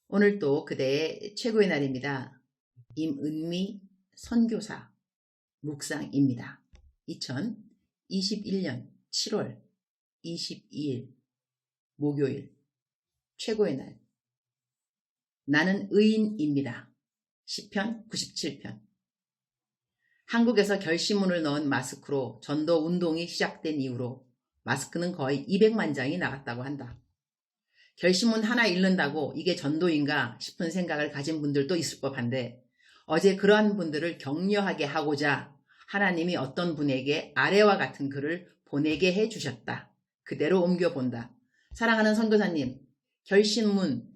오늘 또 그대의 최고의 날입니다. 임은미 선교사 묵상입니다. 2021년 7월 22일 목요일 최고의 날. 나는 의인입니다. 시편 97편. 한국에서 결시문을 넣은 마스크로 전도 운동이 시작된 이후로 마스크는 거의 200만 장이 나갔다고 한다. 결시문 하나 읽는다고 이게 전도인가 싶은 생각을 가진 분들도 있을 법한데, 어제 그러한 분들을 격려하게 하고자 하나님이 어떤 분에게 아래와 같은 글을 보내게 해주셨다. 그대로 옮겨본다. 사랑하는 선교사님, 결신문,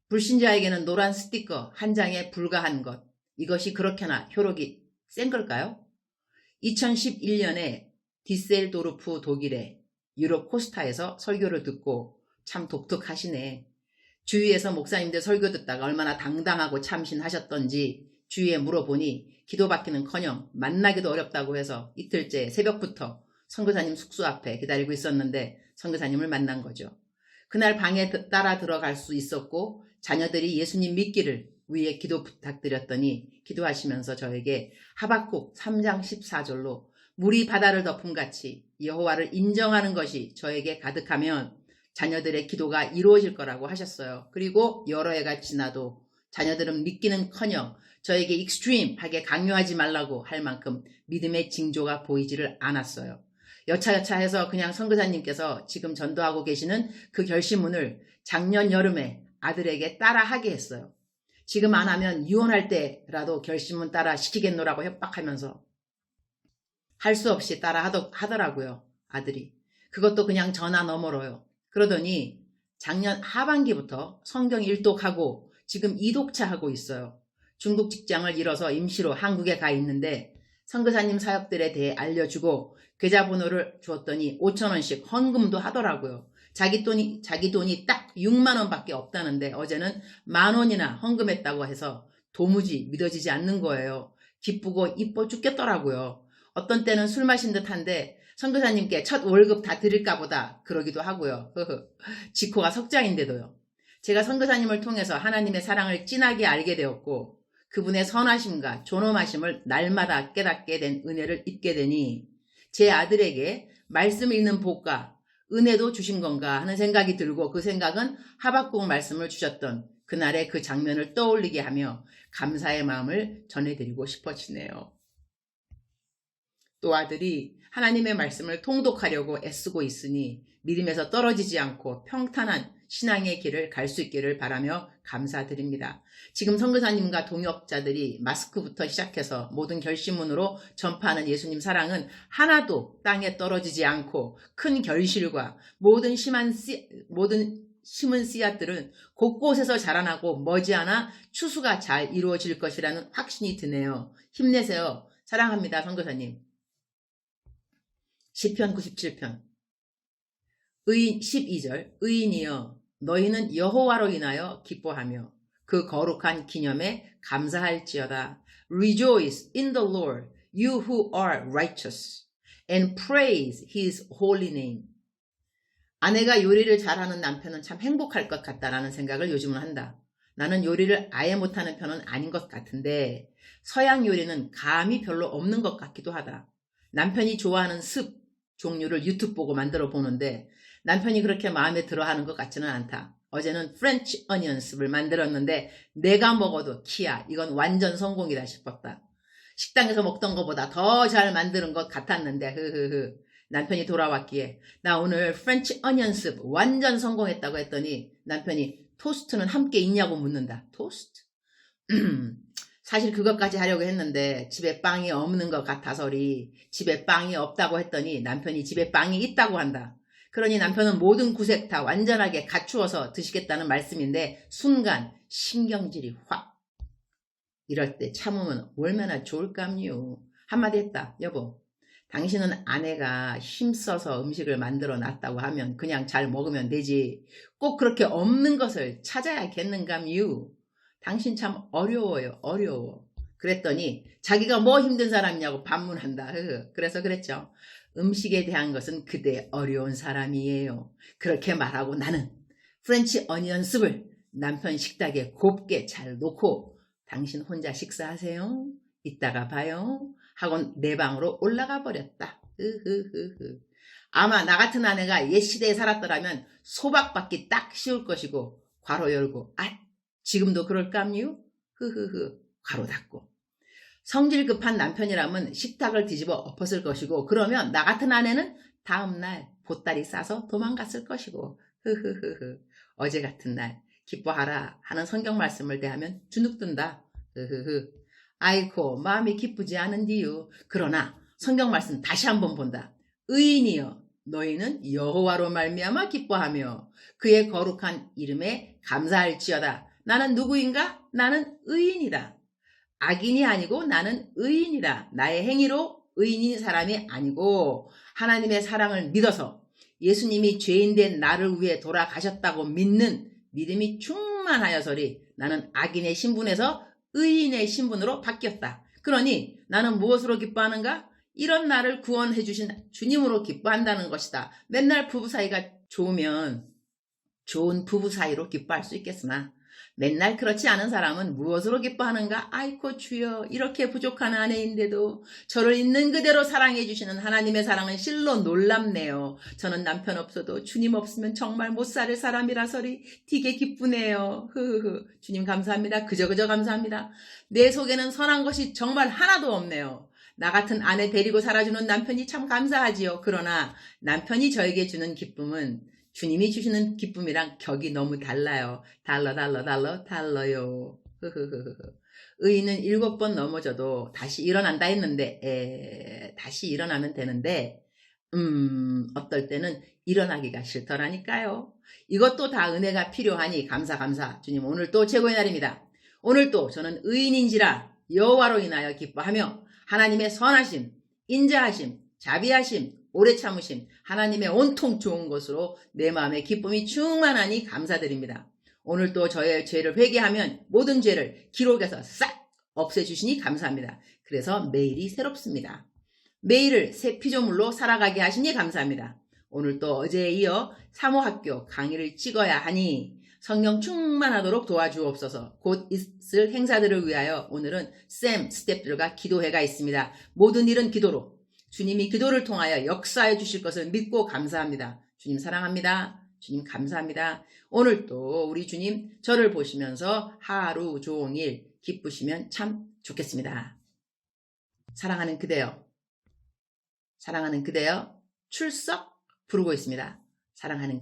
불신자에게는 노란 스티커 한 장에 불과한 것, 이것이 그렇게나 효력이 센 걸까요? 2011년에 디셀도르프 독일의 유럽 코스타에서 설교를 듣고 참 독특하시네. 주위에서 목사님들 설교 듣다가 얼마나 당당하고 참신하셨던지 주위에 물어보니 기도받기는커녕 만나기도 어렵다고 해서 이틀째 새벽부터 선교사님 숙소 앞에 기다리고 있었는데 선교사님을 만난 거죠. 그날 방에 따라 들어갈 수 있었고 자녀들이 예수님 믿기를 위해 기도 부탁드렸더니 기도하시면서 저에게 하박국 3장 14절로 물이 바다를 덮음같이 여호와를 인정하는 것이 저에게 가득하면 자녀들의 기도가 이루어질 거라고 하셨어요. 그리고 여러 해가 지나도 자녀들은 믿기는커녕 저에게 익스트림하게 강요하지 말라고 할 만큼 믿음의 징조가 보이지를 않았어요. 여차여차해서 그냥 선교사님께서 지금 전도하고 계시는 그 결심문을 작년 여름에 아들에게 따라하게 했어요. 지금 안 하면 이혼할 때라도 결심문 따라 시키겠노라고 협박하면서 할 수 없이 따라 하더라고요. 아들이. 그것도 그냥 전화 너머로요. 그러더니 작년 하반기부터 성경 1독하고 지금 2독차 하고 있어요. 중국 직장을 잃어서 임시로 한국에 가 있는데 선교사님 사역들에 대해 알려주고 계좌번호를 주었더니 5,000원씩 헌금도 하더라고요. 자기 돈이 딱 6만 원밖에 없다는데 어제는 10,000원이나 헌금했다고 해서 도무지 믿어지지 않는 거예요. 기쁘고 이뻐 죽겠더라고요. 어떤 때는 술 마신 듯한데 선교사님께 첫 월급 다 드릴까 보다 그러기도 하고요. 지코가 석장인데도요. 제가 선교사님을 통해서 하나님의 사랑을 진하게 알게 되었고 그분의 선하심과 존엄하심을 날마다 깨닫게 된 은혜를 입게 되니 제 아들에게 말씀 읽는 복과 은혜도 주신 건가 하는 생각이 들고, 그 생각은 하박국 말씀을 주셨던 그날의 그 장면을 떠올리게 하며 감사의 마음을 전해드리고 싶어지네요. 또 아들이 하나님의 말씀을 통독하려고 애쓰고 있으니 믿음에서 떨어지지 않고 평탄한 신앙의 길을 갈 수 있기를 바라며 감사드립니다. 지금 선교사님과 동역자들이 마스크부터 시작해서 모든 결심문으로 전파하는 예수님 사랑은 하나도 땅에 떨어지지 않고 큰 결실과 모든 심은 씨앗들은 곳곳에서 자라나고 머지않아 추수가 잘 이루어질 것이라는 확신이 드네요. 힘내세요. 사랑합니다, 선교사님. 시편 97편. 의인 12절. 의인이여 너희는 여호와로 인하여 기뻐하며 그 거룩한 기념에 감사할지어다. Rejoice in the Lord, you who are righteous, and praise his holy name. 아내가 요리를 잘하는 남편은 참 행복할 것 같다라는 생각을 요즘은 한다. 나는 요리를 아예 못하는 편은 아닌 것 같은데 서양 요리는 감이 별로 없는 것 같기도 하다. 남편이 좋아하는 습 종류를 유튜브 보고 만들어 보는데 남편이 그렇게 마음에 들어 하는 것 같지는 않다. 어제는 프렌치 어니언 습을 만들었는데 내가 먹어도 키야, 이건 완전 성공이다 싶었다. 식당에서 먹던 것보다 더 잘 만드는 것 같았는데 흐흐흐. 남편이 돌아왔기에 나 오늘 프렌치 어니언 습 완전 성공했다고 했더니 남편이 토스트는 함께 있냐고 묻는다. 토스트? 사실 그것까지 하려고 했는데 집에 빵이 없는 것 같아서리 집에 빵이 없다고 했더니 남편이 집에 빵이 있다고 한다. 그러니 남편은 모든 구색 다 완전하게 갖추어서 드시겠다는 말씀인데 순간 신경질이 확. 이럴 때 참으면 얼마나 좋을까요? 한마디 했다. 여보, 당신은 아내가 힘써서 음식을 만들어 놨다고 하면 그냥 잘 먹으면 되지. 꼭 그렇게 없는 것을 찾아야겠는가요? 당신 참 어려워요. 어려워. 그랬더니 자기가 뭐 힘든 사람이냐고 반문한다. 그래서 그랬죠. 음식에 대한 것은 그대 어려운 사람이에요. 그렇게 말하고 나는 프렌치 어니언 습을 남편 식탁에 곱게 잘 놓고 당신 혼자 식사하세요. 이따가 봐요. 하고 내 방으로 올라가 버렸다. 아마 나 같은 아내가 옛 시대에 살았더라면 소박받기 딱 쉬울 것이고 괄호 열고 지금도 그럴까요? 괄호 닫고. 성질 급한 남편이라면 식탁을 뒤집어 엎었을 것이고 그러면 나 같은 아내는 다음날 보따리 싸서 도망갔을 것이고 어제 같은 날 기뻐하라 하는 성경 말씀을 대하면 주눅든다. 아이고 마음이 기쁘지 않은디요. 그러나 성경 말씀 다시 한번 본다. 의인이여 너희는 여호와로 말미암아 기뻐하며 그의 거룩한 이름에 감사할지어다. 나는 누구인가? 나는 의인이다. 악인이 아니고 나는 의인이다. 나의 행위로 의인인 사람이 아니고 하나님의 사랑을 믿어서 예수님이 죄인된 나를 위해 돌아가셨다고 믿는 믿음이 충만하여서리 나는 악인의 신분에서 의인의 신분으로 바뀌었다. 그러니 나는 무엇으로 기뻐하는가? 이런 나를 구원해 주신 주님으로 기뻐한다는 것이다. 맨날 부부 사이가 좋으면 좋은 부부 사이로 기뻐할 수 있겠으나 맨날 그렇지 않은 사람은 무엇으로 기뻐하는가? 아이고 주여 이렇게 부족한 아내인데도 저를 있는 그대로 사랑해 주시는 하나님의 사랑은 실로 놀랍네요. 저는 남편 없어도 주님 없으면 정말 못 살 사람이라서리 되게 기쁘네요. 주님 감사합니다. 그저 감사합니다. 내 속에는 선한 것이 정말 하나도 없네요. 나 같은 아내 데리고 살아주는 남편이 참 감사하지요. 그러나 남편이 저에게 주는 기쁨은 주님이 주시는 기쁨이랑 격이 너무 달라요. 달라요. 의인은 7번 넘어져도 다시 일어난다 했는데 다시 일어나면 되는데 어떨 때는 일어나기가 싫더라니까요. 이것도 다 은혜가 필요하니 감사. 주님 오늘 또 최고의 날입니다. 오늘 또 저는 의인인지라 여호와로 인하여 기뻐하며 하나님의 선하심, 인자하심, 자비하심, 오래 참으심, 하나님의 온통 좋은 것으로 내 마음에 기쁨이 충만하니 감사드립니다. 오늘 또 저의 죄를 회개하면 모든 죄를 기록에서 싹 없애주시니 감사합니다. 그래서 매일이 새롭습니다. 매일을 새 피조물로 살아가게 하시니 감사합니다. 오늘 또 어제에 이어 사모학교 강의를 찍어야 하니 성령 충만하도록 도와주옵소서. 곧 있을 행사들을 위하여 오늘은 샘 스태프들과 기도회가 있습니다. 모든 일은 기도로 주님이 기도를 통하여 역사해 주실 것을 믿고 감사합니다. 주님 사랑합니다. 주님 감사합니다. 오늘 또 우리 주님 저를 보시면서 하루 종일 기쁘시면 참 좋겠습니다. 사랑하는 그대여 출석 부르고 있습니다. 사랑하는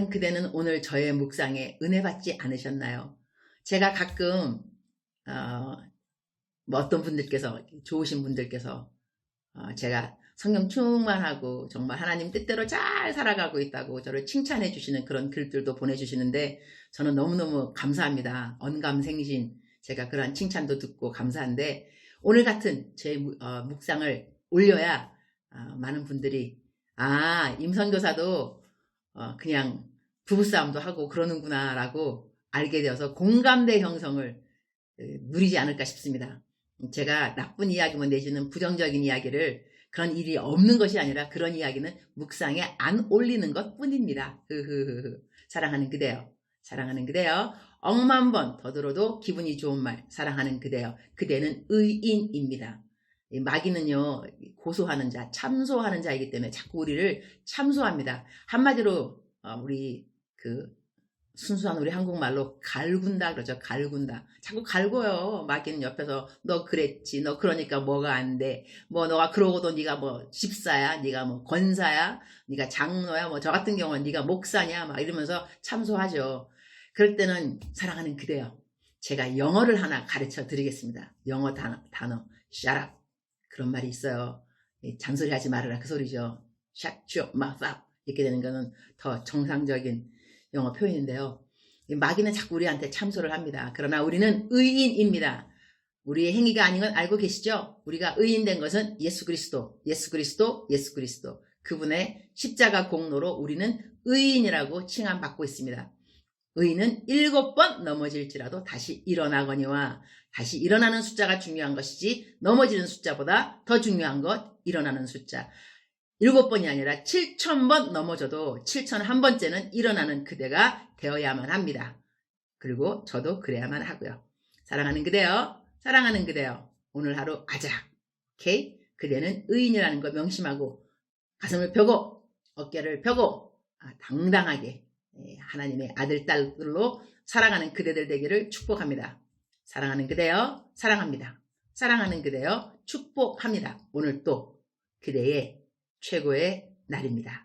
그대는 오늘 저의 묵상에 은혜 받지 않으셨나요? 제가 가끔 어떤 분들께서 좋으신 분들께서 제가 성령 충만하고 정말 하나님 뜻대로 잘 살아가고 있다고 저를 칭찬해 주시는 그런 글들도 보내주시는데 저는 너무너무 감사합니다. 언감생신 제가 그런 칭찬도 듣고 감사한데 오늘 같은 제 묵상을 올려야 많은 분들이 임선교사도 그냥 부부싸움도 하고 그러는구나 라고 알게 되어서 공감대 형성을 누리지 않을까 싶습니다. 제가 나쁜 이야기만 내지는 부정적인 이야기를 그런 일이 없는 것이 아니라 그런 이야기는 묵상에 안 올리는 것 뿐입니다. 사랑하는 그대여 억만 번 더 들어도 기분이 좋은 말 사랑하는 그대여 그대는 의인입니다. 마귀는요 고소하는 자 참소하는 자이기 때문에 자꾸 우리를 참소합니다. 한마디로 우리 순수한 우리 한국말로 갈군다 그러죠. 갈군다. 자꾸 갈고요. 마귀는 옆에서 너 그랬지. 너 그러니까 뭐가 안 돼. 너가 그러고도 네가 집사야. 네가 권사야. 네가 장로야. 저 같은 경우는 네가 목사냐. 막 이러면서 참소하죠. 그럴 때는 사랑하는 그대여. 제가 영어를 하나 가르쳐 드리겠습니다. 영어 단어. shut up. 그런 말이 있어요. 잔소리 하지 말아라. 그 소리죠. shut your mouth up. 이렇게 되는 거는 더 정상적인 영어 표현인데요. 마귀는 자꾸 우리한테 참소를 합니다. 그러나 우리는 의인입니다. 우리의 행위가 아닌 건 알고 계시죠? 우리가 의인된 것은 예수 그리스도. 그분의 십자가 공로로 우리는 의인이라고 칭함받고 있습니다. 의인은 7번 넘어질지라도 다시 일어나거니와 다시 일어나는 숫자가 중요한 것이지 넘어지는 숫자보다 더 중요한 것 일어나는 숫자. 7번이 아니라 7,000번 넘어져도 7,001번째는 일어나는 그대가 되어야만 합니다. 그리고 저도 그래야만 하고요. 사랑하는 그대여, 사랑하는 그대여, 오늘 하루 가자. 오케이? 그대는 의인이라는 거 명심하고 가슴을 펴고 어깨를 펴고 당당하게 하나님의 아들, 딸들로 살아가는 그대들 되기를 축복합니다. 사랑하는 그대여, 사랑합니다. 사랑하는 그대여, 축복합니다. 오늘 또 그대의 최고의 날입니다.